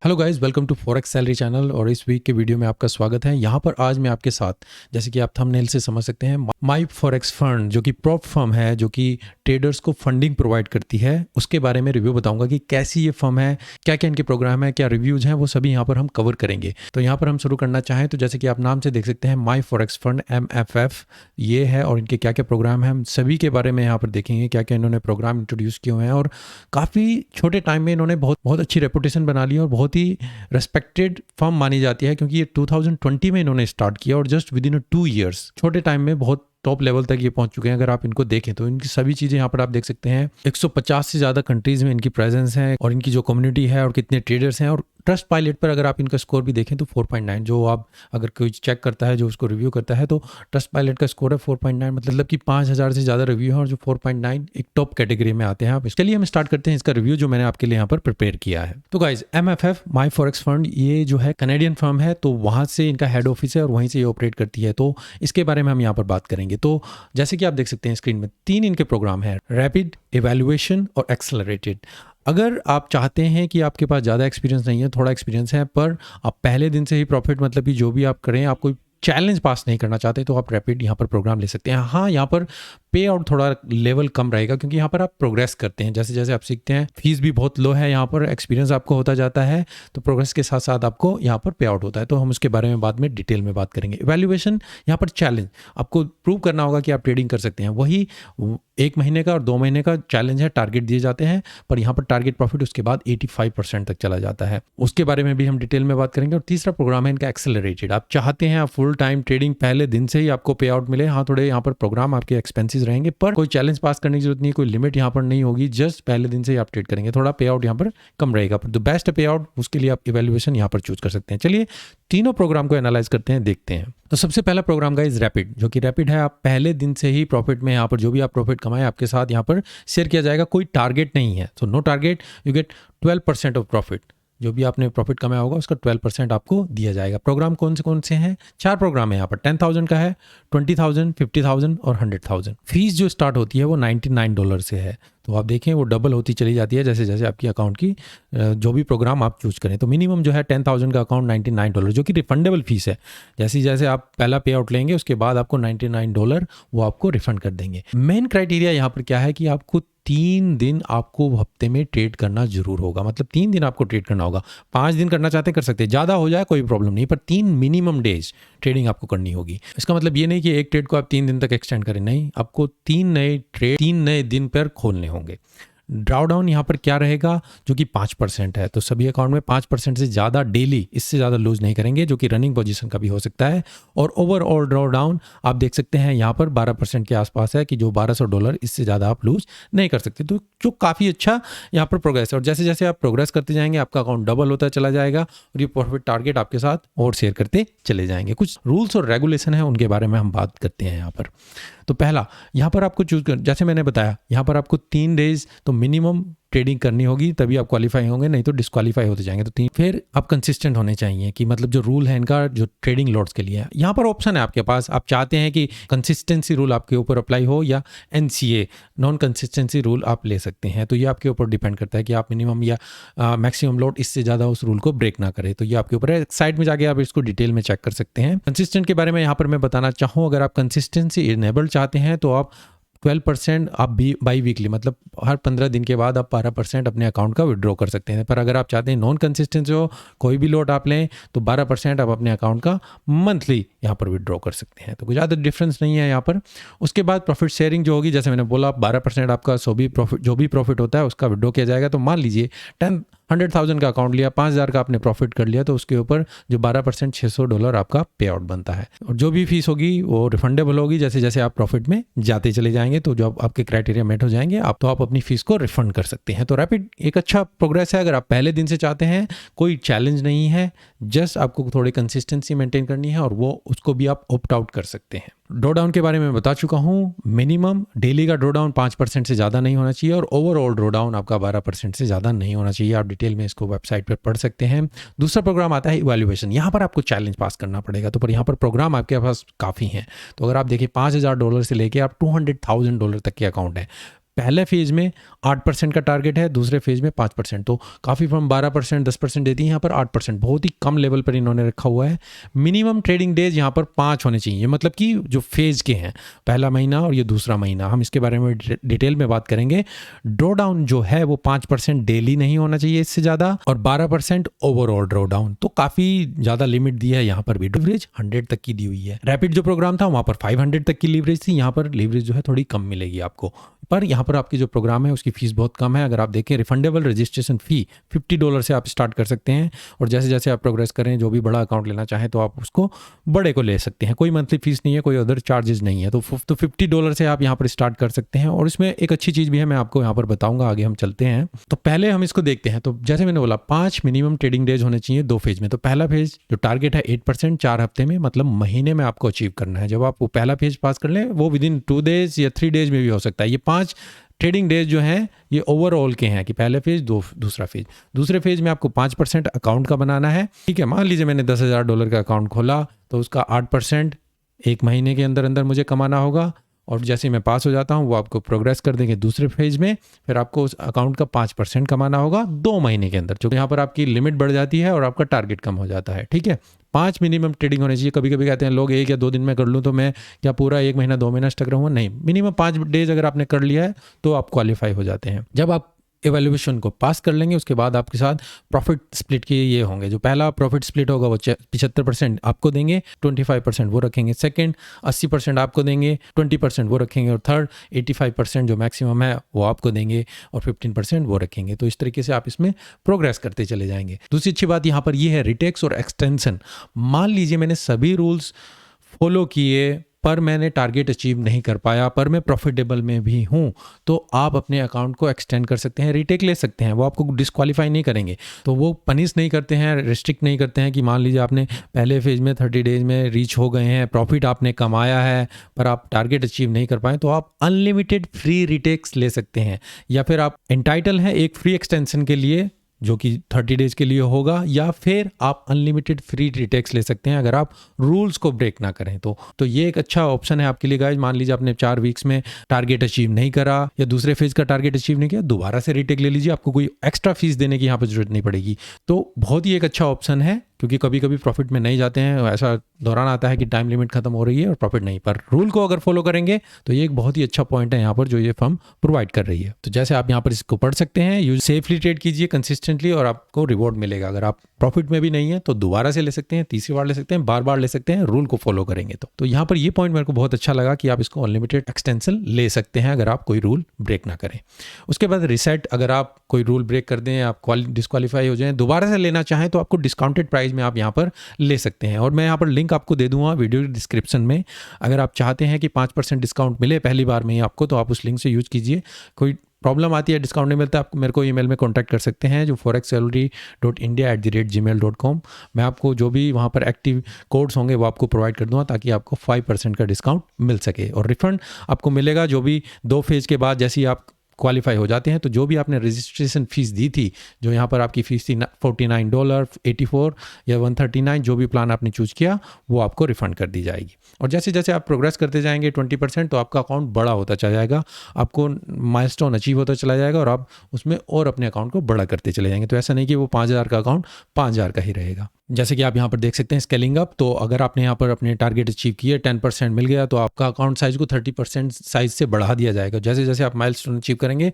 Hello guys, welcome to forex salary channel. और इस week के वीडियो में आपका स्वागत है। यहाँ पर आज मैं आपके साथ, जैसे कि आप थंबनेल से समझ सकते हैं, माई फॉरेक्स फंड जो कि प्रॉप फर्म है, जो कि ट्रेडर्स को फंडिंग प्रोवाइड करती है, उसके बारे में रिव्यू बताऊंगा कि कैसी ये फर्म है, क्या क्या इनके प्रोग्राम है, क्या रिव्यूज़ हैं, वो सभी यहाँ पर हम कवर करेंगे। तो यहाँ पर हम शुरू करना चाहें तो जैसे कि आप नाम से देख सकते हैं, माई फॉरेक्स फंड MFF ये है, और इनके क्या क्या प्रोग्राम हैं हम सभी के बारे में यहाँ पर देखेंगे, क्या क्या इन्होंने प्रोग्राम इंट्रोड्यूस किए हुए हैं। और काफ़ी छोटे टाइम में इन्होंने बहुत बहुत अच्छी रेपुटेशन बना ली और बहुत ही रेस्पेक्टेड फर्म मानी जाती है, क्योंकि ये 2020 में इन्होंने स्टार्ट किया और जस्ट विद इन 2 ईयर्स छोटे टाइम में बहुत टॉप लेवल तक ये पहुंच चुके हैं। अगर आप इनको देखें तो इनकी सभी चीज़ें यहाँ पर आप देख सकते हैं। 150 से ज़्यादा कंट्रीज़ में इनकी प्रेजेंस है, और इनकी जो कम्युनिटी है और कितने ट्रेडर्स हैं। और ट्रस्ट पायलट पर अगर आप इनका स्कोर भी देखें तो 4.9, जो आप अगर कोई चेक करता है, जो उसको रिव्यू करता है, तो ट्रस्ट पायलट का स्कोर है 4.9, मतलब कि 5000 से ज़्यादा रिव्यू है, और जो 4.9 एक टॉप कैटेगरी में आते हैं। आप इसके लिए हम स्टार्ट करते हैं इसका रिव्यू, जो मैंने आपके लिए यहाँ पर प्रिपेयर किया है। तो गाइज, MFF माई फॉरेक्स फंड ये जो है कनेडियन फर्म है, तो वहाँ से इनका हेड ऑफिस है और वहीं से ये ऑपरेट करती है। तो इसके बारे में हम यहाँ पर बात करेंगे। तो जैसे कि आप देख सकते हैं स्क्रीन में 3 इनके प्रोग्राम हैं: रैपिड, इवैल्यूएशन और एक्सेलरेटेड। अगर आप चाहते हैं कि आपके पास ज़्यादा एक्सपीरियंस नहीं है, थोड़ा एक्सपीरियंस है, पर आप पहले दिन से ही प्रॉफिट, मतलब कि जो भी आप करें, आप कोई चैलेंज पास नहीं करना चाहते, तो आप रैपिड यहाँ पर प्रोग्राम ले सकते हैं। हाँ, यहाँ पर पे आउट थोड़ा लेवल कम रहेगा, क्योंकि यहाँ पर आप प्रोग्रेस करते हैं, जैसे जैसे आप सीखते हैं। फीस भी बहुत लो है यहाँ पर, एक्सपीरियंस आपको होता जाता है, तो प्रोग्रेस के साथ साथ आपको यहाँ पर पे आउट होता है। तो हम उसके बारे में बाद में डिटेल में बात करेंगे। इवैल्यूएशन यहाँ पर चैलेंज, आपको प्रूव करना होगा कि आप ट्रेडिंग कर सकते हैं। वही 1 महीने का और 2 महीने का चैलेंज है, टारगेट दिए जाते हैं, पर यहाँ पर टारगेट प्रॉफिट उसके बाद 85% तक चला जाता है। उसके बारे में भी हम डिटेल में बात करेंगे। और तीसरा प्रोग्राम है इनका एक्सेलरेटेड। आप चाहते हैं आप फुल टाइम ट्रेडिंग पहले दिन से ही आपको पे आउट मिले। हाँ, थोड़े यहाँ पर प्रोग्राम आपके एक्सपेंसिस रहेंगे, पर कोई चैलेंज पास करने की जरूरत नहीं है, कोई लिमिट यहाँ पर नहीं होगी, जस्ट पहले दिन से ही आप ट्रेड करेंगे। थोड़ा पे आउट यहाँ पर कम रहेगा, पर द बेस्ट पे आउट, उसके लिए आप इवैल्यूएशन यहाँ पर चूज कर सकते हैं। चलिए तीनों प्रोग्राम को एनालाइज करते हैं, देखते हैं। तो सबसे पहला प्रोग्राम का इज रैपिड, जो कि रैपिड है, आप पहले दिन से ही प्रॉफिट में, यहाँ पर जो भी आप प्रॉफिट कमाए आपके साथ यहाँ पर शेयर किया जाएगा। कोई टारगेट नहीं है, so no target, you get 12% of profit. जो भी आपने प्रॉफिट कमाया होगा उसका 12% आपको दिया जाएगा। प्रोग्राम कौन से हैं? 4 प्रोग्राम है यहाँ पर। 10,000 का है, 20,000, 50,000 और 100,000। फीस जो स्टार्ट होती है वो $99 से है। तो आप देखें वो डबल होती चली जाती है जैसे जैसे आपकी अकाउंट की जो भी प्रोग्राम आप चूज करें। तो मिनिमम जो है 10,000 का अकाउंट $99, जो कि रिफंडेबल फीस है। जैसे जैसे आप पहला पे आउट लेंगे उसके बाद आपको $99 वो आपको रिफंड कर देंगे। मेन क्राइटेरिया यहाँ पर क्या है कि आपको 3 दिन आपको हफ्ते में ट्रेड करना जरूर होगा, मतलब 3 दिन आपको ट्रेड करना होगा। 5 दिन करना चाहते हैं कर सकते हैं, ज़्यादा हो जाए कोई प्रॉब्लम नहीं, पर 3 मिनिमम डेज ट्रेडिंग आपको करनी होगी। इसका मतलब ये नहीं कि एक ट्रेड को आप 3 दिन तक एक्सटेंड करें, नहीं, आपको 3 नए ट्रेड 3 नए दिन पर खोलने होंगे। ड्रॉडाउन यहाँ पर क्या रहेगा, जो कि 5% है। तो सभी अकाउंट में 5% से ज़्यादा डेली, इससे ज़्यादा लूज नहीं करेंगे, जो कि रनिंग पोजीशन का भी हो सकता है। और ओवरऑल ड्रॉडाउन आप देख सकते हैं यहाँ पर 12% के आसपास है, कि जो $1200, इससे ज़्यादा आप लूज नहीं कर सकते। तो जो काफ़ी अच्छा यहाँ पर प्रोग्रेस है। और जैसे जैसे आप प्रोग्रेस करते जाएंगे आपका अकाउंट डबल होता चला जाएगा, और ये प्रॉफिट टारगेट आपके साथ और शेयर करते चले जाएंगे। कुछ रूल्स और रेगुलेशन है, उनके बारे में हम बात करते हैं यहाँ पर। तो पहला यहाँ पर आपको चूज कर, जैसे मैंने बताया, यहाँ पर आपको 3 डेज तो मिनिमम ट्रेडिंग करनी होगी, तभी आप क्वालिफाई होंगे, नहीं तो डिस्क्वालीफाई होते जाएंगे। तो 3 फिर आप कंसिस्टेंट होने चाहिए, कि मतलब जो रूल है इनका जो ट्रेडिंग लॉट्स के लिए है, यहाँ पर ऑप्शन है आपके पास। आप चाहते हैं कि कंसिस्टेंसी रूल आपके ऊपर अप्लाई हो या NCA नॉन कंसिस्टेंसी रूल आप ले सकते हैं। तो ये आपके ऊपर डिपेंड करता है कि आप मिनिमम या मैक्सिमम लॉट इससे ज़्यादा उस रूल को ब्रेक ना करें। तो ये आपके ऊपर है। साइड में जाके आप इसको डिटेल में चेक कर सकते हैं। कंसिस्टेंट के बारे में यहाँ पर मैं बताना चाहूँ, अगर आप कंसिस्टेंसी इनेबल चाहते हैं तो आप 12% आप भी बाई वीकली, मतलब हर 15 दिन के बाद आप 12% अपने अकाउंट का विड्रॉ कर सकते हैं। पर अगर आप चाहते हैं नॉन कंसिस्टेंसी हो, कोई भी लॉट आप लें, तो 12% आप अपने अकाउंट का मंथली यहाँ पर विड्रॉ कर सकते हैं। तो कोई ज़्यादा डिफरेंस नहीं है यहाँ पर। उसके बाद प्रॉफिट शेयरिंग जो होगी, जैसे मैंने बोला, 12% आपका जो भी प्रॉफिट होता है उसका विड्रॉ किया जाएगा। तो मान लीजिए 100,000 का अकाउंट लिया, 5,000 का आपने प्रॉफिट कर लिया, तो उसके ऊपर जो 12% $600 आपका पे आउट बनता है। और जो भी फीस होगी वो रिफंडेबल होगी जैसे जैसे आप प्रॉफिट में जाते चले जाएंगे। तो जब आपके क्राइटेरिया मेट हो जाएंगे आप अपनी फीस को रिफंड कर सकते हैं। तो रैपिड एक अच्छा प्रोग्रेस है। अगर आप पहले दिन से चाहते हैं, कोई चैलेंज नहीं है, जस्ट आपको थोड़ी कंसिस्टेंसी मेंटेन करनी है, और वो उसको भी आप ऑप्ट आउट कर सकते हैं। ड्रॉडाउन के बारे में बता चुका हूँ। मिनिमम डेली का ड्रॉडाउन 5% से ज़्यादा नहीं होना चाहिए, और ओवरऑल ड्रॉडाउन आपका 12% से ज़्यादा नहीं होना चाहिए। आप डिटेल में इसको वेबसाइट पर पढ़ सकते हैं। दूसरा प्रोग्राम आता है इवैल्यूएशन। यहाँ पर आपको चैलेंज पास करना पड़ेगा, तो पर यहाँ पर प्रोग्राम आपके पास काफ़ी हैं। तो अगर आप देखिए $5,000 से लेके आप $200,000 तक के अकाउंट है। पहले फेज में 8% का टारगेट है, दूसरे फेज में 5%। तो काफ़ी फर्म 12% 10% देती है, यहाँ पर 8%, बहुत ही कम लेवल पर इन्होंने रखा हुआ है। मिनिमम ट्रेडिंग डेज यहाँ पर 5 होने चाहिए, मतलब कि जो फेज के हैं, पहला महीना और ये दूसरा महीना, हम इसके बारे में डिटेल में बात करेंगे। ड्रॉ डाउन जो है वो 5% डेली नहीं होना चाहिए इससे ज़्यादा, और 12% ओवरऑल ड्रॉ डाउन। तो काफ़ी ज़्यादा लिमिट दी है यहाँ पर भी। लीवरेज 100 तक की दी हुई है। रैपिड जो प्रोग्राम था वहाँ पर 500 तक की लीवरेज थी, यहाँ पर लीवरेज जो है थोड़ी कम मिलेगी आपको। पर यहाँ पर आपकी जो प्रोग्राम है उसकी फीस बहुत कम है। अगर आप देखें, रिफंडेबल रजिस्ट्रेशन फ़ी $50 से आप स्टार्ट कर सकते हैं, और जैसे जैसे आप प्रोग्रेस करें, जो भी बड़ा अकाउंट लेना चाहें तो आप उसको बड़े को ले सकते हैं। कोई मंथली फीस नहीं है, कोई अदर चार्जेस नहीं है। तो $50 से आप यहाँ पर स्टार्ट कर सकते हैं। और इसमें एक अच्छी चीज़ भी है, मैं आपको यहाँ पर बताऊँगा, आगे हम चलते हैं। तो पहले हम इसको देखते हैं। तो जैसे मैंने बोला, 5 मिनिमम ट्रेडिंग डेज होने चाहिए 2 फेज में। तो पहला फेज जो टारगेट है 8%, 4 हफ्ते में, मतलब महीने में आपको अचीव करना है। जब आप वो पहला फेज पास कर लें, वो विदिन 2 डेज या 3 डेज में भी हो सकता है। ये 5 ट्रेडिंग डेज जो हैं ये ओवरऑल के हैं, कि पहले फेज, दूसरा फेज। दूसरे फेज में आपको 5% अकाउंट का बनाना है, ठीक है। मान लीजिए मैंने $10,000 का अकाउंट खोला, तो उसका 8% एक महीने के अंदर अंदर मुझे कमाना होगा, और जैसे मैं पास हो जाता हूँ वो आपको प्रोग्रेस कर देंगे दूसरे फेज में। फिर आपको उस अकाउंट का 5% कमाना होगा 2 महीने के अंदर, जो यहाँ पर आपकी लिमिट बढ़ जाती है और आपका टारगेट कम हो जाता है, ठीक है। 5 मिनिमम ट्रेडिंग होनी चाहिए। कभी कभी कहते हैं लोग 1 या 2 दिन में कर लूँ तो मैं क्या पूरा 1 महीना 2 महीना स्टक रहूँगा? नहीं, मिनिमम 5 डेज अगर आपने कर लिया है तो आप क्वालिफाई हो जाते हैं। जब आप एवेल्यूएशन को पास कर लेंगे, उसके बाद आपके साथ प्रॉफिट स्प्लिट के ये होंगे। जो पहला प्रॉफिट स्प्लिट होगा वो 75% आपको देंगे, 25% वो रखेंगे। सेकंड 80% आपको देंगे, 20% वो रखेंगे। और थर्ड 85% जो मैक्सिमम है वो आपको देंगे, और 15% वो रखेंगे। तो इस तरीके से आप इसमें प्रोग्रेस करते चले जाएंगे। दूसरी अच्छी बात यहाँ पर ये है, रिटेक्स और एक्सटेंशन। मान लीजिए मैंने सभी रूल्स फॉलो किए, पर मैंने टारगेट अचीव नहीं कर पाया, पर मैं प्रॉफिटेबल में भी हूँ, तो आप अपने अकाउंट को एक्सटेंड कर सकते हैं, रीटेक ले सकते हैं। वो आपको डिस्क्वालीफाई नहीं करेंगे। तो वो पनिश नहीं करते हैं, रिस्ट्रिक्ट नहीं करते हैं कि मान लीजिए आपने पहले फेज में 30 डेज में रीच हो गए हैं, प्रॉफिट आपने कमाया है, पर आप टारगेट अचीव नहीं कर पाए, तो आप अनलिमिटेड फ्री रीटेक्स ले सकते हैं। या फिर आप एंटाइटल हैं एक फ्री एक्सटेंशन के लिए, जो कि 30 डेज के लिए होगा, या फिर आप अनलिमिटेड फ्री रिटेक्स ले सकते हैं अगर आप रूल्स को ब्रेक ना करें। तो ये एक अच्छा ऑप्शन है आपके लिए गाइज। मान लीजिए आपने 4 वीक्स में टारगेट अचीव नहीं करा, या दूसरे फेज का टारगेट अचीव नहीं किया, दोबारा से रिटेक ले लीजिए, आपको कोई एक्स्ट्रा फीस देने की यहाँ पर जरूरत नहीं पड़ेगी। तो बहुत ही एक अच्छा ऑप्शन है, क्योंकि कभी कभी प्रॉफिट में नहीं जाते हैं, ऐसा दौरान आता है कि टाइम लिमिट खत्म हो रही है और प्रॉफिट नहीं, पर रूल को अगर फॉलो करेंगे तो ये एक बहुत ही अच्छा पॉइंट है यहाँ पर जो ये फर्म प्रोवाइड कर रही है। तो जैसे आप यहाँ पर इसको पढ़ सकते हैं, यूज सेफली ट्रेड कीजिए कंसिस्टेंटली और आपको रिवॉर्ड मिलेगा। अगर आप प्रॉफिट में भी नहीं है तो दोबारा से ले सकते हैं, तीसरी बार ले सकते हैं, बार बार ले सकते हैं, रूल को फॉलो करेंगे तो यहाँ पर ये पॉइंट मेरे को बहुत अच्छा लगा कि आप इसको अनलिमिटेड एक्सटेंशन ले सकते हैं अगर आप कोई रूल ब्रेक ना करें। उसके बाद रिसेट, अगर आप कोई रूल ब्रेक कर दें, आप डिस्क्वालीफाई हो जाएं, दोबारा से लेना चाहें तो आपको डिस्काउंटेड प्राइस में आप यहाँ पर ले सकते हैं। और मैं यहाँ पर लिंक आपको दे दूंगा वीडियो डिस्क्रिप्शन में। अगर आप चाहते हैं कि 5% डिस्काउंट मिले पहली बार में ही आपको, तो आप उस लिंक से यूज कीजिए। कोई प्रॉब्लम आती है, डिस्काउंट नहीं मिलता, आप मेरे को ईमेल में कांटेक्ट कर सकते हैं, जो forexsalary.india@gmail.com। मैं आपको जो भी वहाँ पर एक्टिव कोड्स होंगे वो आपको प्रोवाइड कर दूँगा, ताकि आपको 5% का डिस्काउंट मिल सके। और रिफंड आपको मिलेगा जो भी 2 फेज़ के बाद, जैसे ही आप क्वालिफाई हो जाते हैं, तो जो भी आपने रजिस्ट्रेशन फ़ीस दी थी, जो यहाँ पर आपकी फ़ीस थी $49, 84 या 139, जो भी प्लान आपने चूज़ किया वो आपको रिफ़ंड कर दी जाएगी। और जैसे जैसे आप प्रोग्रेस करते जाएंगे 20%, तो आपका अकाउंट बड़ा होता चला जाएगा, आपको माइलस्टोन अचीव होता चला जाएगा, और आप उसमें और अपने अकाउंट को बड़ा करते चले जाएंगे। तो ऐसा नहीं कि वो 5,000 का अकाउंट 5,000 का ही रहेगा। जैसे कि आप यहाँ पर देख सकते हैं स्केलिंग अप, तो अगर आपने यहाँ पर अपने टारगेट अचीव किए, 10% मिल गया, तो आपका अकाउंट साइज को 30% साइज से बढ़ा दिया जाएगा जैसे जैसे आप माइलस्टोन अचीव करेंगे।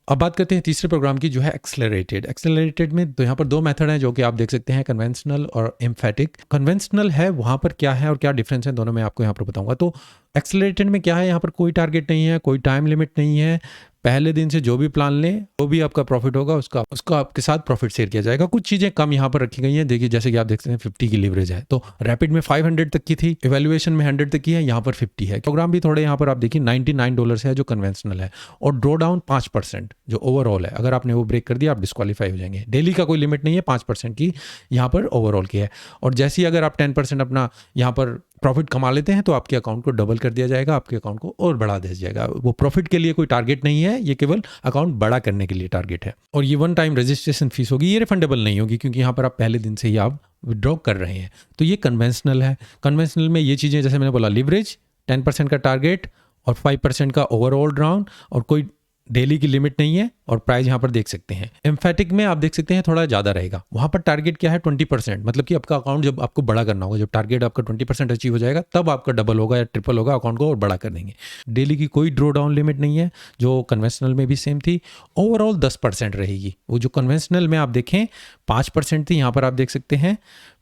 अब बात करते हैं तीसरे प्रोग्राम की, जो है एक्सेलरेटेड में। तो यहाँ पर 2 मेथड हैं जो कि आप देख सकते हैं, कन्वेंशनल और एम्फेटिक। कन्वेंशनल है, वहाँ पर क्या है और क्या डिफरेंस है, दोनों मैं आपको यहाँ पर बताऊंगा। तो एक्सेलरेटेड में क्या है, यहाँ पर कोई टारगेट नहीं है, कोई टाइम लिमिट नहीं है, पहले दिन से जो भी प्लान लें, जो भी आपका प्रॉफिट होगा उसका आपके साथ प्रॉफिट शेयर किया जाएगा। कुछ चीज़ें कम यहाँ पर रखी गई हैं, देखिए जैसे कि आप देख सकते हैं 50 की लीवरेज है, तो रैपिड में 500 तक की थी, इवैल्यूएशन में 100 तक की है, यहाँ पर 50 है। प्रोग्राम भी थोड़े यहाँ पर आप देखिए $99 है जो कन्वेंशनल है, और ड्रॉ डाउन 5% जो ओवरऑल है, अगर आपने वो ब्रेक कर दिया आप डिस्क्वालीफाई हो जाएंगे। डेली का कोई लिमिट नहीं है, 5% की यहाँ पर ओवरऑल की है। और जैसे ही अगर आप 10% अपना यहाँ पर प्रॉफिट कमा लेते हैं, तो आपके अकाउंट को डबल कर दिया जाएगा, आपके अकाउंट को और बढ़ा दिया जाएगा। वो प्रॉफिट के लिए कोई टारगेट नहीं है, ये केवल अकाउंट बड़ा करने के लिए टारगेट है। और ये 1 टाइम रजिस्ट्रेशन फीस होगी, ये रिफंडेबल नहीं होगी, क्योंकि यहाँ पर आप पहले दिन से ही आप विड्रॉ कर रहे हैं। तो ये कन्वेंशनल है। कन्वेंशनल में ये चीज़ें, जैसे मैंने बोला, लीवरेज, 10% का टारगेट और 5% का ओवरऑल ड्राउन, और कोई डेली की लिमिट नहीं है और प्राइस यहाँ पर देख सकते हैं। एम्फेटिक में आप देख सकते हैं थोड़ा ज़्यादा रहेगा, वहाँ पर टारगेट क्या है 20%, मतलब कि आपका अकाउंट जब आपको बड़ा करना होगा, जब टारगेट आपका 20% अचीव हो जाएगा तब आपका डबल होगा या ट्रिपल होगा, अकाउंट को और बड़ा कर देंगे। डेली की कोई ड्रॉ डाउन लिमिट नहीं है, जो कन्वेंशनल में भी सेम थी। ओवरऑल 10% रहेगी, वो जो कन्वेंशनल में आप देखें 5% थी, यहाँ पर आप देख सकते हैं,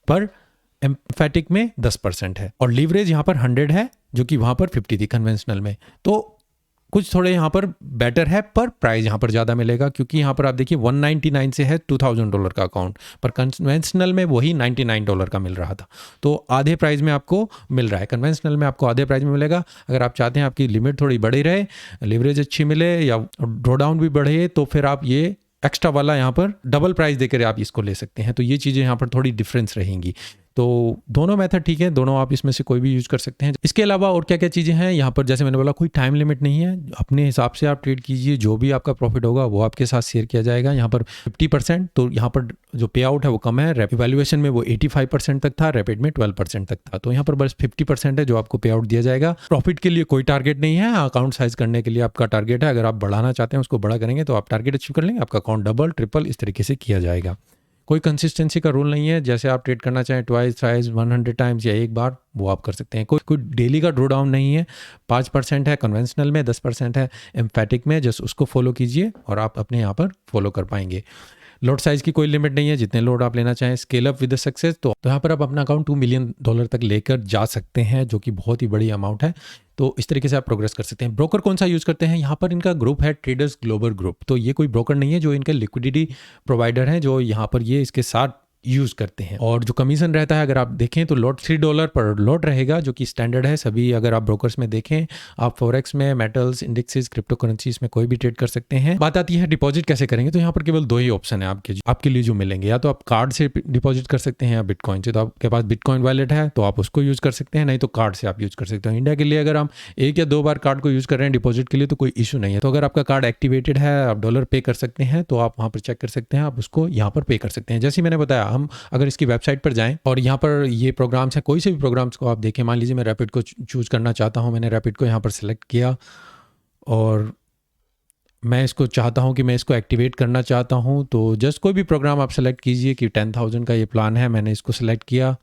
पर एम्फेटिक में 10% है। और लीवरेज यहाँ पर 100 है, जो कि वहाँ पर 50 थी कन्वेंशनल में। तो कुछ थोड़े यहाँ पर बेटर है, पर प्राइस यहाँ पर ज़्यादा मिलेगा, क्योंकि यहाँ पर आप देखिए 199 से है $2000 का अकाउंट, पर कन्वेंशनल में वही $99 का मिल रहा था। तो आधे प्राइस में आपको मिल रहा है, कन्वेंशनल में आपको आधे प्राइस में मिलेगा। अगर आप चाहते हैं आपकी लिमिट थोड़ी बड़ी रहे, लिवरेज अच्छी मिले या ड्रॉ डाउन भी बढ़े, तो फिर आप ये एक्स्ट्रा वाला यहाँ पर डबल प्राइस देकर आप इसको ले सकते हैं। तो ये चीज़ें यहाँ पर थोड़ी डिफरेंस रहेंगी। तो दोनों मेथड ठीक है, दोनों आप इसमें से कोई भी यूज़ कर सकते हैं। इसके अलावा और क्या क्या चीज़ें हैं यहाँ पर, जैसे मैंने बोला कोई टाइम लिमिट नहीं है, अपने हिसाब से आप ट्रेड कीजिए, जो भी आपका प्रॉफिट होगा वो आपके साथ शेयर किया जाएगा। यहाँ पर 50%, तो यहाँ पर जो पे आउट है वो कम है। इवैल्यूएशन में वो 85% तक था, रैपिड में 12% तक था, तो यहाँ पर बस 50% है जो आपको पे आउट दिया जाएगा। प्रॉफिट के लिए कोई टारगेट नहीं है, अकाउंट साइज करने के लिए आपका टारगेट है। अगर आप बढ़ाना चाहते हैं, उसको बड़ा करेंगे तो आप टारगेट अचीव कर लेंगे, आपका अकाउंट डबल ट्रिपल इस तरीके से किया जाएगा। कोई कंसिस्टेंसी का रूल नहीं है, जैसे आप ट्रेड करना चाहें ट्वाइस थ्राइस 100 टाइम्स या एक बार, वो आप कर सकते हैं। कोई डेली का ड्रॉ डाउन नहीं है। 5% है कन्वेंशनल में, 10% है एम्फेटिक में, जस्ट उसको फॉलो कीजिए और आप अपने यहाँ पर फॉलो कर पाएंगे। लोड साइज़ की कोई लिमिट नहीं है, जितने लोड आप लेना चाहें। स्केल अप विद सक्सेस, तो यहाँ पर आप अपना अकाउंट $2 मिलियन तक लेकर जा सकते हैं, जो कि बहुत ही बड़ी अमाउंट है। तो इस तरीके से आप प्रोग्रेस कर सकते हैं। ब्रोकर कौन सा यूज़ करते हैं, यहाँ पर इनका ग्रुप है ट्रेडर्स ग्लोबल ग्रुप। तो ये कोई ब्रोकर नहीं है, जो इनके लिक्विडिटी प्रोवाइडर हैं, जो यहाँ पर ये इसके साथ यूज़ करते हैं। और जो कमीशन रहता है, अगर आप देखें तो लॉट $3 पर लॉट रहेगा, जो कि स्टैंडर्ड है सभी। अगर आप ब्रोकर्स में देखें, आप फॉरेक्स में, मेटल्स, इंडेक्सेस, क्रिप्टो करेंसीज में कोई भी ट्रेड कर सकते हैं। बात आती है डिपॉजिट कैसे करेंगे, तो यहाँ पर केवल 2 ही ऑप्शन है आपके लिए जो मिलेंगे। या तो आप कार्ड से डिपॉजिट कर सकते हैं या बिटकॉइन से। तो आपके पास बिटकॉइन वॉलेट है तो आप उसको यूज़ कर सकते हैं, नहीं तो कार्ड से आप यूज़ कर सकते हैं। इंडिया के लिए अगर हम 1 या 2 बार कार्ड को यूज़ कर रहे हैं डिपॉजिट के लिए तो कोई इशू नहीं है। तो अगर आपका कार्ड एक्टिवेटेड है, आप डॉलर पे कर सकते हैं, तो आप वहाँ पर चेक कर सकते हैं, आप उसको यहाँ पर पे कर सकते हैं। जैसे मैंने बताया, हम अगर इसकी वेबसाइट पर जाएं और यहाँ पर ये प्रोग्राम्स हैं, कोई से भी प्रोग्राम्स को आप देखें। मान लीजिए मैं रैपिड को चूज़ करना चाहता हूँ, मैंने रैपिड को यहाँ पर सेलेक्ट किया और मैं इसको चाहता हूँ कि मैं इसको एक्टिवेट करना चाहता हूँ। तो जस्ट कोई भी प्रोग्राम आप सेलेक्ट कीजिए कि 10,000 का ये प्लान है, मैंने इसको सेलेक्ट किया,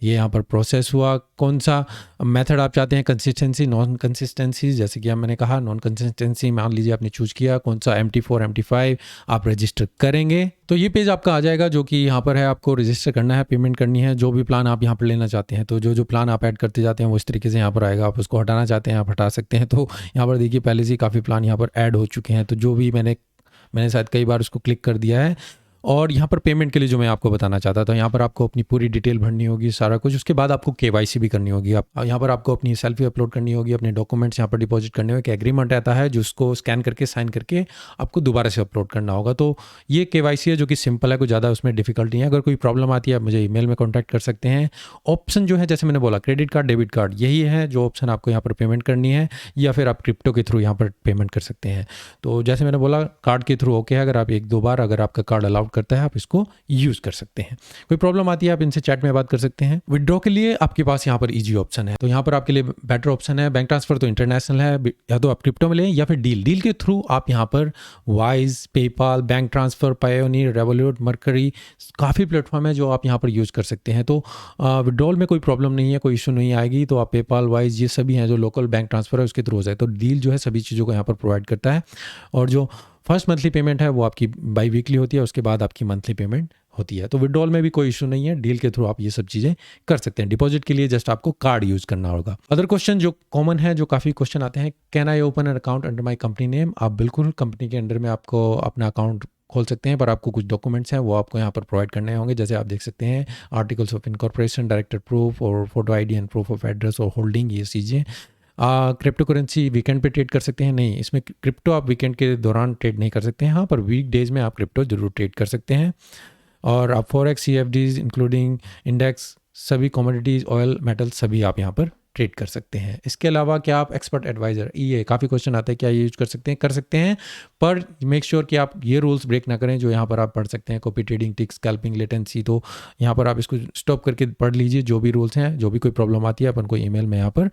ये यहाँ पर प्रोसेस हुआ। कौन सा मेथड आप चाहते हैं, कंसिस्टेंसी, नॉन कंसिस्टेंसी, जैसे कि मैंने कहा नॉन कंसिस्टेंसी मान लीजिए आपने चूज़ किया, कौन सा MT4 MT5 आप रजिस्टर करेंगे। तो ये पेज आपका आ जाएगा, जो कि यहाँ पर है, आपको रजिस्टर करना है, पेमेंट करनी है, जो भी प्लान आप यहाँ पर लेना चाहते हैं। तो जो प्लान आप ऐड करते जाते हैं वो इस तरीके से यहाँ पर आएगा। आप उसको हटाना चाहते हैं आप हटा सकते हैं। तो यहाँ पर देखिए पहले से ही काफ़ी प्लान यहाँ पर ऐड हो चुके हैं। तो जो भी मैंने शायद कई बार उसको क्लिक कर दिया है। और यहाँ पर पेमेंट के लिए जो मैं आपको बताना चाहता था, यहाँ पर आपको अपनी पूरी डिटेल भरनी होगी, सारा कुछ। उसके बाद आपको KYC भी करनी होगी। आप यहाँ पर आपको अपनी सेल्फी अपलोड करनी होगी, अपने डॉक्यूमेंट्स यहाँ पर डिपॉजिट करने होंगे। एग्रीमेंट आता है जो उसको स्कैन करके साइन करके आपको दोबारा से अपलोड करना होगा। तो ये KYC है जो कि सिंपल है, कुछ ज़्यादा उसमें डिफिकल्टी है। अगर कोई प्रॉब्लम आती है आप मुझे ईमेल में कॉन्टैक्ट कर सकते हैं। ऑप्शन जो है, जैसे मैंने बोला, क्रेडिट कार्ड, डेबिट कार्ड, यही है जो ऑप्शन आपको यहाँ पर पेमेंट करनी है, या फिर आप क्रिप्टो के थ्रू यहाँ पर पेमेंट कर सकते हैं। तो जैसे मैंने बोला कार्ड के थ्रू ओके है, अगर आप 1-2 बार अगर आपका कार्ड अलाउड करता है आप इसको यूज़ कर सकते हैं। कोई प्रॉब्लम आती है आप इनसे चैट में बात कर सकते हैं। विड्रॉ के लिए आपके पास यहाँ पर इजी ऑप्शन है, तो यहाँ पर आपके लिए बेटर ऑप्शन है। बैंक ट्रांसफर तो इंटरनेशनल है, या तो आप क्रिप्टो में लें या फिर डील के थ्रू आप यहाँ पर wise, PayPal, bank transfer, pioneer, revolute, mercury, काफ़ी प्लेटफॉर्म है जो आप यहाँ पर यूज़ कर सकते हैं। तो विड्रॉल में कोई प्रॉब्लम नहीं है, कोई इशू नहीं आएगी। तो आप पेपाल, वाइज, ये सभी हैं जो लोकल बैंक ट्रांसफर है उसके थ्रू हो जाए। तो डील जो है सभी चीज़ों को यहाँ पर प्रोवाइड करता है। और जो फर्स्ट मंथली पेमेंट है वो आपकी बाई वीकली होती है, उसके बाद आपकी मंथली पेमेंट होती है। तो विड्रॉल में भी कोई इशू नहीं है, डील के थ्रू आप ये सब चीज़ें कर सकते हैं। डिपॉजिट के लिए जस्ट आपको कार्ड यूज़ करना होगा। अदर क्वेश्चन जो कॉमन है, जो काफ़ी क्वेश्चन आते हैं, can I open an account under my company name. आप बिल्कुल कंपनी के अंडर में आपको अपना अकाउंट खोल सकते हैं, पर आपको कुछ डॉक्यूमेंट्स हैं वो आपको यहाँ पर प्रोवाइड करने होंगे। जैसे आप देख सकते हैं articles of incorporation, director proof और photo ID and proof of address और होल्डिंग, ये चीज़ें। क्रिप्टो करेंसी वीकेंड पे ट्रेड कर सकते हैं, नहीं, इसमें क्रिप्टो आप वीकेंड के दौरान ट्रेड नहीं कर सकते हैं। हाँ, पर वीक डेज में आप क्रिप्टो जरूर ट्रेड कर सकते हैं। और आप फॉरेक्स, CFDs इंक्लूडिंग इंडेक्स, सभी कमोडिटीज़, ऑयल, मेटल, सभी आप यहाँ पर ट्रेड कर सकते हैं। इसके अलावा क्या आप एक्सपर्ट एडवाइज़र, ये काफ़ी क्वेश्चन आते हैं, क्या ये यूज़ कर सकते हैं, पर मेक श्योर कि आप ये रूल्स ब्रेक ना करें जो यहाँ पर आप पढ़ सकते हैं, कॉपी ट्रेडिंग, टिक, स्कैल्पिंग, लेटेंसी। तो यहाँ पर आप इसको स्टॉप करके पढ़ लीजिए, जो भी रूल्स हैं, जो भी कोई प्रॉब्लम आती है अपन को ईमेल में यहाँ पर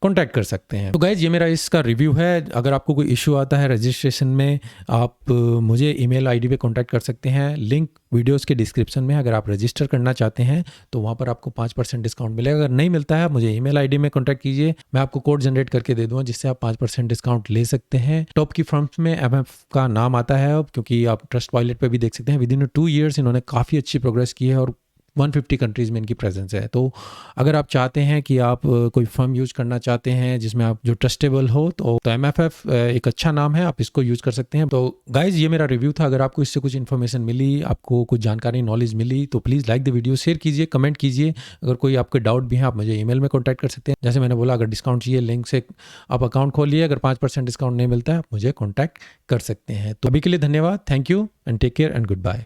कॉन्टैक्ट कर सकते हैं। तो गाइज ये मेरा इसका रिव्यू है। अगर आपको कोई इशू आता है रजिस्ट्रेशन में, आप मुझे ईमेल आईडी पे कॉन्टैक्ट कर सकते हैं। लिंक वीडियोस के डिस्क्रिप्शन में। अगर आप रजिस्टर करना चाहते हैं तो वहाँ पर आपको 5% डिस्काउंट मिलेगा। अगर नहीं मिलता है, मुझे ईमेल आईडी में कॉन्टैक्ट कीजिए, मैं आपको कोड जनरेट करके दे दूँगा जिससे आप 5% डिस्काउंट ले सकते हैं। टॉप की फर्म्स में MF का नाम आता है अब, क्योंकि आप ट्रस्ट पायलट पे भी देख सकते हैं विदिन 2 ईयर्स इन्होंने काफ़ी अच्छी प्रोग्रेस की है और 150 कंट्रीज़ में इनकी प्रेजेंस है। तो अगर आप चाहते हैं कि आप कोई फर्म यूज़ करना चाहते हैं जिसमें आप जो ट्रस्टेबल हो, तो MFF एक अच्छा नाम है, आप इसको यूज़ कर सकते हैं। तो गाइज़ ये मेरा रिव्यू था। अगर आपको इससे कुछ इन्फॉर्मेशन मिली, आपको कुछ जानकारी नॉलेज मिली, तो please like the video, share कीजिए, कमेंट कीजिए। अगर कोई आपके डाउट भी है आप मुझे ईमेल में कॉन्टैक्ट कर सकते हैं। जैसे मैंने बोला, अगर डिस्काउंट चाहिए, लिंक से आप अकाउंट खोलिए। अगर 5% डिस्काउंट नहीं मिलता है, आप मुझे कॉन्टैक्ट कर सकते हैं। तो अभी के लिए धन्यवाद, thank you and take care and good bye.